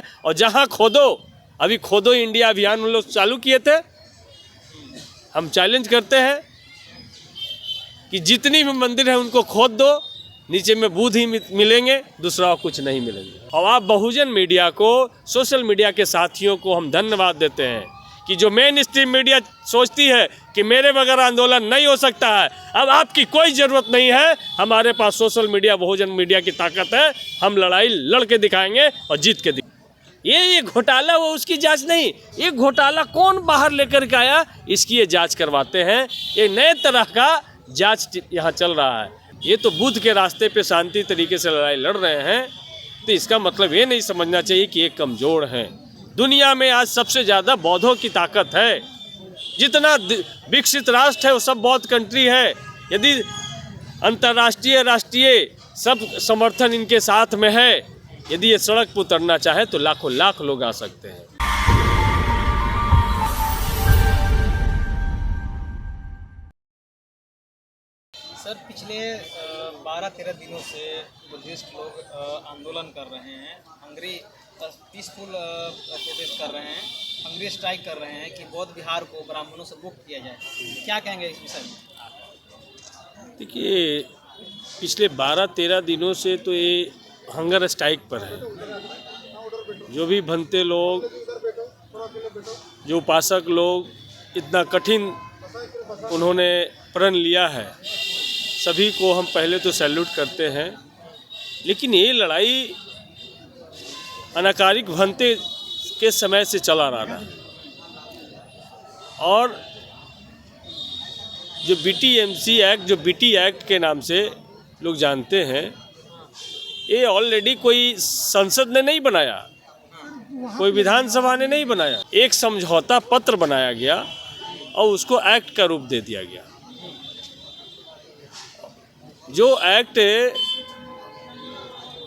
हैं। और जहाँ खोदो, अभी खोदो इंडिया अभियान उन लोग चालू किए थे। हम चैलेंज करते हैं कि जितनी भी मंदिर है उनको खोद दो, नीचे में बुद्ध ही मिलेंगे, दूसरा कुछ नहीं मिलेंगे। और आप बहुजन मीडिया को, सोशल मीडिया के साथियों को हम धन्यवाद देते हैं कि जो मेन स्ट्रीम मीडिया सोचती है कि मेरे बगैर आंदोलन नहीं हो सकता है, अब आपकी कोई ज़रूरत नहीं है। हमारे पास सोशल मीडिया, बहुजन मीडिया की ताकत है। हम लड़ाई लड़ के दिखाएंगे और जीत के दिखाएंगे। ये घोटाला वो उसकी जांच नहीं, ये घोटाला कौन बाहर लेकर के आया, इसकी ये जांच करवाते हैं। ये नए तरह का जांच यहाँ चल रहा है। ये तो बुद्ध के रास्ते पे शांति तरीके से लड़ाई लड़ रहे हैं, तो इसका मतलब ये नहीं समझना चाहिए कि ये कमज़ोर हैं। दुनिया में आज सबसे ज़्यादा बौद्धों की ताकत है। जितना विकसित राष्ट्र है वो सब बौद्ध कंट्री है। यदि अंतर्राष्ट्रीय, राष्ट्रीय सब समर्थन इनके साथ में है, यदि ये सड़क पर उतरना चाहे तो लाखों लाख लोग आ सकते हैं। सर, पिछले 12-13 दिनों से बुद्धिस्ट लोग आंदोलन कर रहे हैं, हंगरी पीसफुल प्रोटेस्ट कर रहे हैं, हंगरी स्ट्राइक कर रहे हैं कि बौद्ध विहार को ब्राह्मणों से मुक्त किया जाए। क्या कहेंगे इस विषय में? देखिए, पिछले 12-13 दिनों से तो ये हंगर स्ट्राइक पर है। जो भी भंते लोग, जो उपासक लोग, इतना कठिन उन्होंने प्रण लिया है, सभी को हम पहले तो सैल्यूट करते हैं। लेकिन ये लड़ाई अनाकारिक भंते के समय से चला रहा है। और जो BTMC एक्ट, जो BT एक्ट के नाम से लोग जानते हैं, ये ऑलरेडी कोई संसद ने नहीं बनाया, कोई विधानसभा ने नहीं बनाया। एक समझौता पत्र बनाया गया और उसको एक्ट का रूप दे दिया गया। जो एक्ट,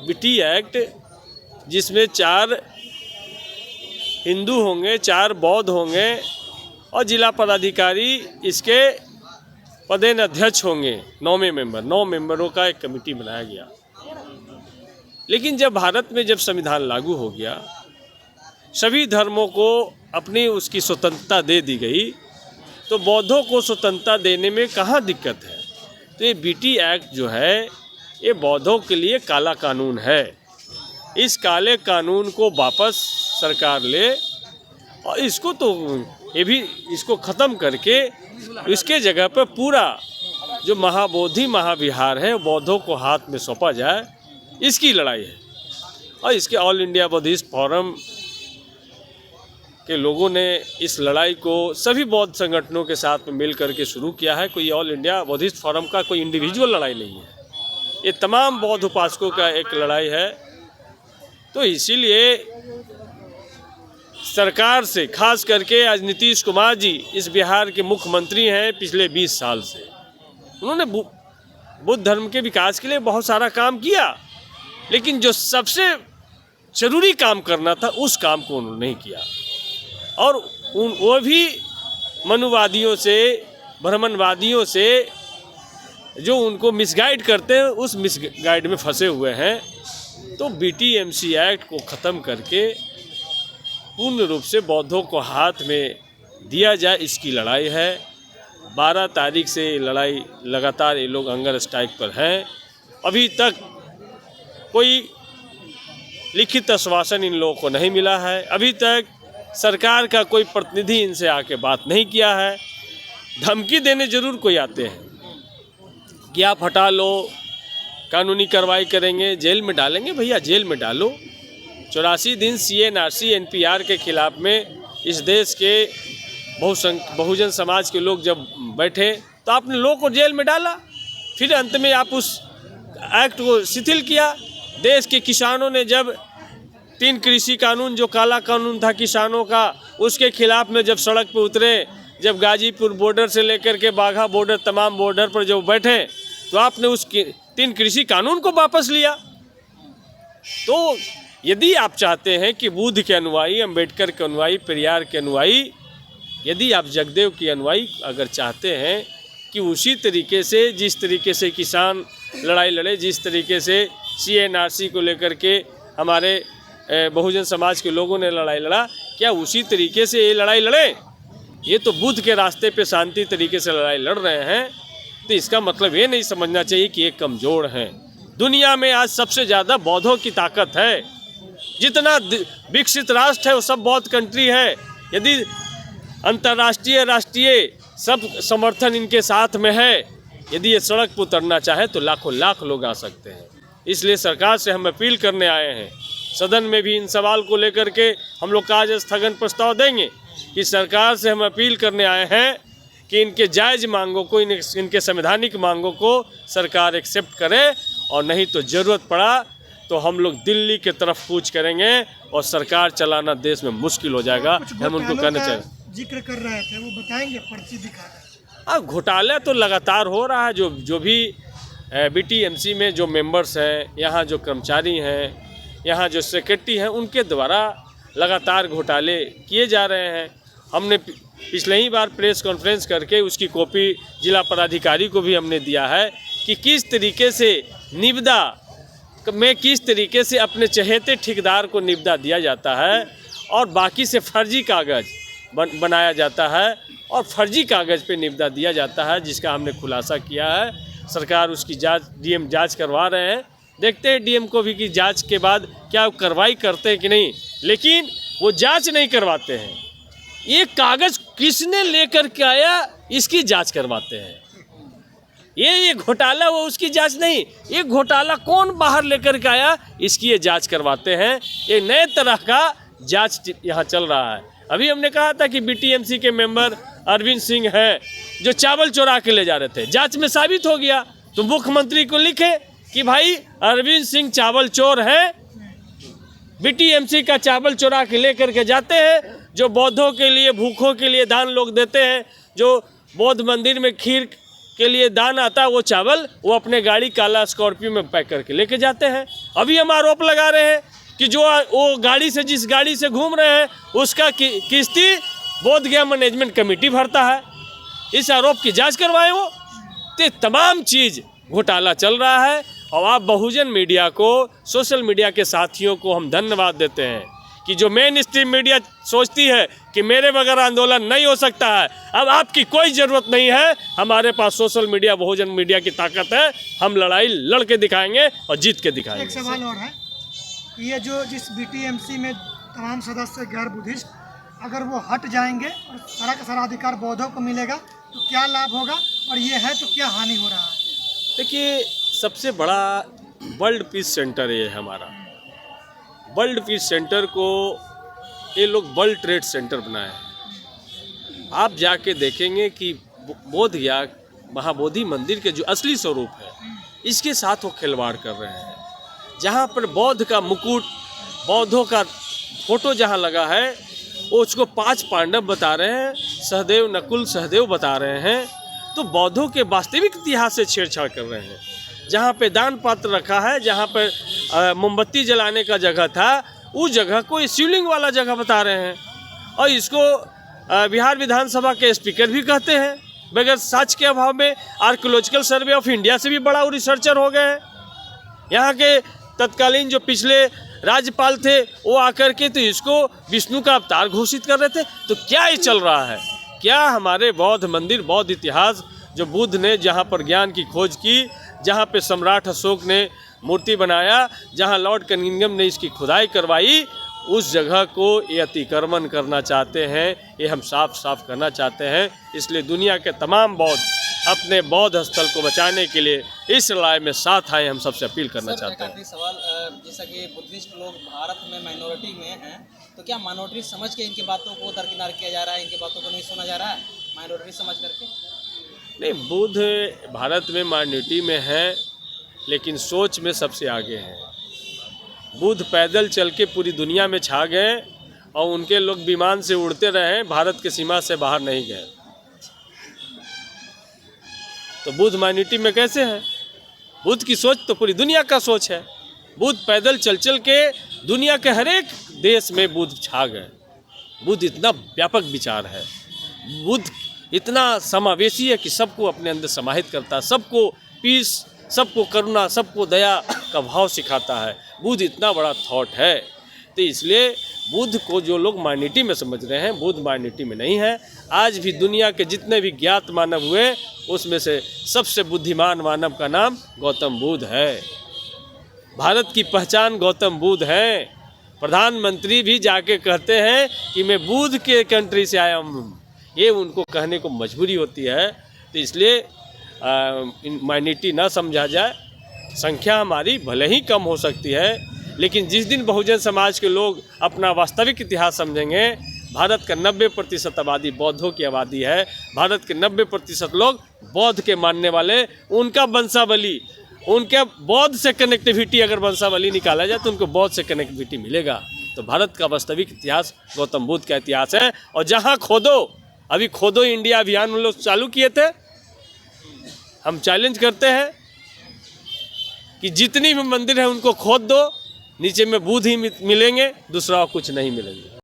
BT एक्ट, जिसमें 4 हिंदू होंगे, 4 बौद्ध होंगे और जिला पदाधिकारी इसके पदेन अध्यक्ष होंगे। 9 मेंबरों का एक कमेटी बनाया गया। लेकिन जब भारत में जब संविधान लागू हो गया, सभी धर्मों को अपनी उसकी स्वतंत्रता दे दी गई, तो बौद्धों को स्वतंत्रता देने में कहाँ दिक्कत है? तो ये BT एक्ट जो है, ये बौद्धों के लिए काला कानून है। इस काले कानून को वापस सरकार ले और इसको तो ये भी इसको ख़त्म करके इसके जगह पर पूरा जो महाबोधि महाविहार है बौद्धों को हाथ में सौंपा जाए, इसकी लड़ाई है। और इसके ऑल इंडिया बुद्धिस्ट फोरम के लोगों ने इस लड़ाई को सभी बौद्ध संगठनों के साथ में मिल करके शुरू किया है। कोई ऑल इंडिया बुद्धिस्ट फोरम का कोई इंडिविजुअल लड़ाई नहीं है, ये तमाम बौद्ध उपासकों का एक लड़ाई है। तो इसीलिए सरकार से, खास करके आज नीतीश कुमार जी इस बिहार के मुख्यमंत्री हैं पिछले 20 साल से, उन्होंने बुद्ध धर्म के विकास के लिए बहुत सारा काम किया, लेकिन जो सबसे जरूरी काम करना था उस काम को उन्होंने नहीं किया। और वो भी मनुवादियों से, ब्राह्मणवादियों से जो उनको मिसगाइड करते हैं, उस मिसगाइड में फंसे हुए हैं। तो BTMC एक्ट को ख़त्म करके पूर्ण रूप से बौद्धों को हाथ में दिया जाए, इसकी लड़ाई है। 12 तारीख से लड़ाई लगातार ये लोग हंगर स्ट्राइक पर हैं। अभी तक कोई लिखित आश्वासन इन लोगों को नहीं मिला है। अभी तक सरकार का कोई प्रतिनिधि इनसे आके बात नहीं किया है। धमकी देने जरूर कोई आते हैं कि आप हटा लो, कानूनी कार्रवाई करेंगे, जेल में डालेंगे। भैया जेल में डालो। 84 दिन CNRC NPR के खिलाफ में इस देश के बहुजन समाज के लोग जब बैठे तो आपने लोगों को जेल में डाला, फिर अंत में आप उस एक्ट को शिथिल किया। देश के किसानों ने जब 3 कृषि कानून, जो काला कानून था किसानों का, उसके खिलाफ में जब सड़क पर उतरे, जब गाजीपुर बॉर्डर से लेकर के बाघा बॉर्डर, तमाम बॉर्डर पर जब बैठे, तो आपने उस 3 कृषि कानून को वापस लिया। तो यदि आप चाहते हैं कि बुद्ध के अनुयायी, अम्बेडकर के अनुयायी, पेरियार के अनुयायी, यदि आप जगदेव के अनुयायी अगर चाहते हैं कि उसी तरीके से, जिस तरीके से किसान लड़ाई लड़े, जिस तरीके से CNRC को लेकर के हमारे बहुजन समाज के लोगों ने लड़ाई लड़ा, क्या उसी तरीके से ये लड़ाई लड़ें? ये तो बुद्ध के रास्ते पे शांति तरीके से लड़ाई लड़ रहे हैं, तो इसका मतलब ये नहीं समझना चाहिए कि ये कमज़ोर हैं। दुनिया में आज सबसे ज़्यादा बौद्धों की ताकत है। जितना विकसित राष्ट्र है वो सब बौद्ध कंट्री है। यदि अंतर्राष्ट्रीय राष्ट्रीय सब समर्थन इनके साथ में है, यदि ये सड़क पर उतरना चाहे तो लाखों लाख लोग आ सकते हैं। इसलिए सरकार से हम अपील करने आए हैं, सदन में भी इन सवाल को लेकर के हम लोग आज स्थगन प्रस्ताव देंगे कि सरकार से हम अपील करने आए हैं कि इनके जायज़ मांगों को, इनके संवैधानिक मांगों को सरकार एक्सेप्ट करे, और नहीं तो ज़रूरत पड़ा तो हम लोग दिल्ली के तरफ कूच करेंगे और सरकार चलाना देश में मुश्किल हो जाएगा। हम उनको कहना चाहिए, जिक्र कर रहे थे वो बताएंगे, पर्ची दिखा रहे। हाँ, घोटाला तो लगातार हो रहा है। जो भी BTMC में जो मेंबर्स हैं, यहाँ जो कर्मचारी हैं, यहाँ जो सेक्रेटरी हैं, उनके द्वारा लगातार घोटाले किए जा रहे हैं। हमने पिछले ही बार प्रेस कॉन्फ्रेंस करके उसकी कॉपी जिला पदाधिकारी को भी हमने दिया है कि किस तरीके से निविदा में किस तरीके से अपने चहेते ठेकेदार को निविदा दिया जाता है और बाकी से फर्जी कागज़ बनाया जाता है और फर्जी कागज़ पे निविदा दिया जाता है, जिसका हमने खुलासा किया है। सरकार उसकी जांच, DM जांच करवा रहे हैं। देखते हैं DM को भी कि जांच के बाद क्या कार्रवाई करते हैं कि नहीं, लेकिन वो जांच नहीं करवाते हैं। ये कागज़ किसने लेकर के आया, इसकी जांच करवाते हैं। ये घोटाला वो उसकी जांच नहीं, ये घोटाला कौन बाहर लेकर के आया, इसकी ये जांच करवाते हैं। ये नए तरह का जांच यहाँ चल रहा है। अभी हमने कहा था कि BTMC के मेंबर अरविंद सिंह हैं जो चावल चुरा के ले जा रहे थे, जांच में साबित हो गया। तो मुख्यमंत्री को लिखे कि भाई अरविंद सिंह चावल चोर हैं, BTMC का चावल चुरा के लेकर के जाते हैं, जो बौद्धों के लिए, भूखों के लिए दान लोग देते हैं, जो बौद्ध मंदिर में खीर के लिए दान आता है, वो चावल वो अपने गाड़ी काला स्कॉर्पियो में पैक करके लेके जाते हैं। अभी हम आरोप लगा रहे हैं कि जो वो गाड़ी से, जिस गाड़ी से घूम रहे हैं, उसका किस्ती बोध गया मैनेजमेंट कमेटी भरता है। इस आरोप की जांच करवाएं वो। तो तमाम चीज़ घोटाला चल रहा है। और आप बहुजन मीडिया को, सोशल मीडिया के साथियों को हम धन्यवाद देते हैं कि जो मेन स्ट्रीम मीडिया सोचती है कि मेरे बगैर आंदोलन नहीं हो सकता है, अब आपकी कोई ज़रूरत नहीं है। हमारे पास सोशल मीडिया, बहुजन मीडिया की ताकत है। हम लड़ाई लड़ के दिखाएंगे और जीत के दिखाएंगे। एक सवाल और है, ये जो जिस BTMC में तमाम सदस्य गैर बुद्धिस्ट, अगर वो हट जाएंगे और सारा का सारा अधिकार बौद्धों को मिलेगा तो क्या लाभ होगा, और ये है तो क्या हानि हो रहा है? देखिए, सबसे बड़ा वर्ल्ड पीस सेंटर ये है हमारा। वर्ल्ड पीस सेंटर को ये लोग वर्ल्ड ट्रेड सेंटर बनाए हैं। आप जाके देखेंगे कि बोध गया महाबोधि मंदिर के जो असली स्वरूप है, इसके साथ वो खिलवाड़ कर रहे हैं। जहाँ पर बौद्ध का मुकुट, बौद्धों का फोटो जहाँ लगा है, वो उसको 5 पांडव बता रहे हैं, सहदेव, नकुल, सहदेव बता रहे हैं। तो बौद्धों के वास्तविक इतिहास से छेड़छाड़ कर रहे हैं। जहाँ पे दान पात्र रखा है, जहाँ पर मोमबत्ती जलाने का जगह था, उस जगह को शिवलिंग वाला जगह बता रहे हैं। और इसको बिहार विधानसभा के स्पीकर भी कहते हैं। बगैर साक्ष्य के अभाव में आर्कियोलॉजिकल सर्वे ऑफ इंडिया से भी बड़ा वो रिसर्चर हो गए हैं। यहाँ के तत्कालीन जो पिछले राज्यपाल थे, वो आकर के तो इसको विष्णु का अवतार घोषित कर रहे थे। तो क्या ये चल रहा है? क्या हमारे बौद्ध मंदिर, बौद्ध इतिहास, जो बुद्ध ने जहाँ पर ज्ञान की खोज की, जहाँ पे सम्राट अशोक ने मूर्ति बनाया, जहाँ लॉर्ड कनिंघम ने इसकी खुदाई करवाई, उस जगह को ये अतिक्रमण करना चाहते हैं। ये हम साफ साफ करना चाहते हैं। इसलिए दुनिया के तमाम बौद्ध अपने बौद्ध स्थल को बचाने के लिए इस लड़ाई में साथ आए, हम सबसे अपील करना चाहते हैं। सवाल, जैसा कि बुद्धिस्ट लोग भारत में माइनॉरिटी में हैं, तो क्या माइनॉरिटी समझ के इनकी बातों को दरकिनार किया जा रहा है, इनकी बातों को नहीं सुना जा रहा है माइनॉरिटी समझ करके? नहीं, बुद्ध भारत में माइनॉरिटी में है, लेकिन सोच में सबसे आगे हैं। बुद्ध पैदल चल के पूरी दुनिया में छा गए और उनके लोग विमान से उड़ते रहे, भारत के सीमा से बाहर नहीं गए। तो बुद्ध माइनॉरिटी में कैसे है? बुद्ध की सोच तो पूरी दुनिया का सोच है। बुद्ध पैदल चल चल के दुनिया के हर एक देश में बुद्ध छा गए। बुद्ध इतना व्यापक विचार है, बुद्ध इतना समावेशी है कि सबको अपने अंदर समाहित करता है, सबको पीस, सबको करुणा, सबको दया का भाव सिखाता है। बुद्ध इतना बड़ा थॉट है तो इसलिए बुद्ध को जो लोग माइनॉरिटी में समझ रहे हैं, बुद्ध माइनॉरिटी में नहीं है। आज भी दुनिया के जितने भी ज्ञात मानव हुए उसमें से सबसे बुद्धिमान मानव का नाम गौतम बुद्ध है। भारत की पहचान गौतम बुद्ध है। प्रधानमंत्री भी जाके कहते हैं कि मैं बुद्ध के कंट्री से आया हूँ, ये उनको कहने को मजबूरी होती है। तो इसलिए माइनॉरिटी ना समझा जाए। संख्या हमारी भले ही कम हो सकती है, लेकिन जिस दिन बहुजन समाज के लोग अपना वास्तविक इतिहास समझेंगे, भारत का 90% आबादी बौद्धों की आबादी है। भारत के 90% लोग बौद्ध के मानने वाले, उनका वंशावली, उनके बौद्ध से कनेक्टिविटी अगर वंशावली निकाला जाए तो उनको बौद्ध से कनेक्टिविटी मिलेगा। तो भारत का वास्तविक इतिहास गौतम बुद्ध का इतिहास है। और जहाँ खोदो, अभी खोदो इंडिया अभियान उन लोग चालू किए थे। हम चैलेंज करते हैं कि जितनी भी मंदिर है उनको खोद दो, नीचे में बुद्ध ही मिलेंगे, दूसरा कुछ नहीं मिलेंगे।